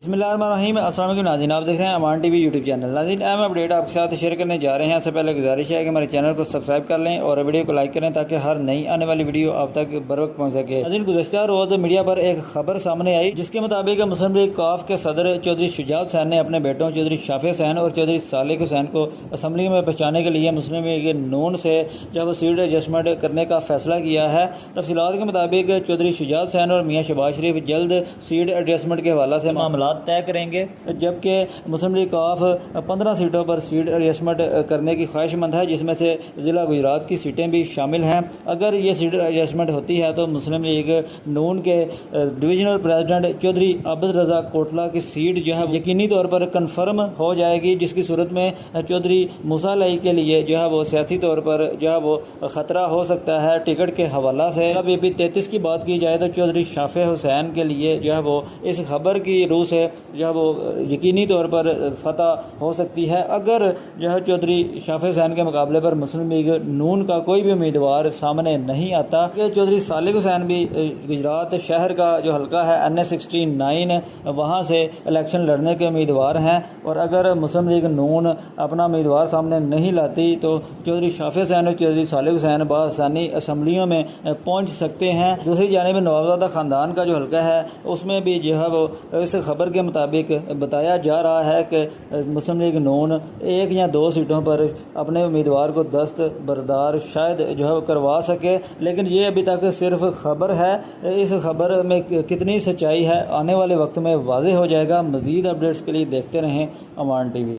بسم اللہ الرحمن الرحیم۔ السلام علیکم ناظرین، آپ دیکھ رہے ہیں امان ٹی وی یوٹیوب چینل۔ ناظرین، اہم اپڈیٹ آپ کے ساتھ شیئر کرنے جا رہے ہیں۔ اس سے پہلے گزارش ہے کہ ہمارے چینل کو سبسکرائب کر لیں اور ویڈیو کو لائک کریں تاکہ ہر نئی آنے والی ویڈیو آپ تک بروقت پہنچ سکے۔ ناظرین، گزشتہ روز میڈیا پر ایک خبر سامنے آئی جس کے مطابق مسلم لیگ ق کے صدر چودھری شجاعت حسین نے اپنے بیٹوں چودھری شافع حسین اور چودھری صالح حسین کو اسمبلی میں پہنچانے کے لیے مسلم لیگ نون سے جب سیٹ ایڈجسٹمنٹ کرنے کا فیصلہ کیا ہے۔ تفصیلات کے مطابق چودھری شجاعت حسین اور میاں شہباز شریف جلد سیٹ ایڈجسٹمنٹ کے حوالے سے معاملات طے کریں گے، جبکہ مسلم لیگ ق 15 سیٹوں پر سیٹ ایڈجسٹمنٹ کرنے کی خواہش مند ہے، جس میں سے ضلع گجرات کی سیٹیں بھی شامل ہیں۔ اگر یہ سیٹ ایڈجسٹمنٹ ہوتی ہے تو مسلم لیگ نون کے ڈویژنل پریزیڈنٹ چودھری عبد رضا کوٹلہ کی سیٹ جو ہے یقینی طور پر کنفرم ہو جائے گی، جس کی صورت میں چودھری موسیٰ علی کے لیے جو ہے وہ سیاسی طور پر جو ہے وہ خطرہ ہو سکتا ہے ٹکٹ کے حوالہ سے۔ اب AP 33 کی بات کی جائے تو چودھری شافع حسین کے لیے جو ہے وہ اس خبر کی روح سے جو ہے وہ یقینی طور پر فتح ہو سکتی ہے اگر جو ہے چودھری شافع حسین کے مقابلے پر مسلم لیگ نون کا کوئی بھی امیدوار سامنے نہیں آتا۔ کہ چودھری صالح حسین بھی گجرات شہر کا جو حلقہ ہے NH69 وہاں سے الیکشن لڑنے کے امیدوار ہیں، اور اگر مسلم لیگ نون اپنا امیدوار سامنے نہیں لاتی تو چودھری شافع حسین اور چودھری صالح حسین بآسانی اسمبلیوں میں پہنچ سکتے ہیں۔ دوسری جانب نوابزادہ خاندان کا جو حلقہ ہے اس میں بھی جو ہے وہ اس خبر کے مطابق بتایا جا رہا ہے کہ مسلم لیگ نون 1 یا 2 سیٹوں پر اپنے امیدوار کو دستبردار شاید جو ہے کروا سکے، لیکن یہ ابھی تک صرف خبر ہے۔ اس خبر میں کتنی سچائی ہے آنے والے وقت میں واضح ہو جائے گا۔ مزید اپڈیٹس کے لیے دیکھتے رہیں امان ٹی وی۔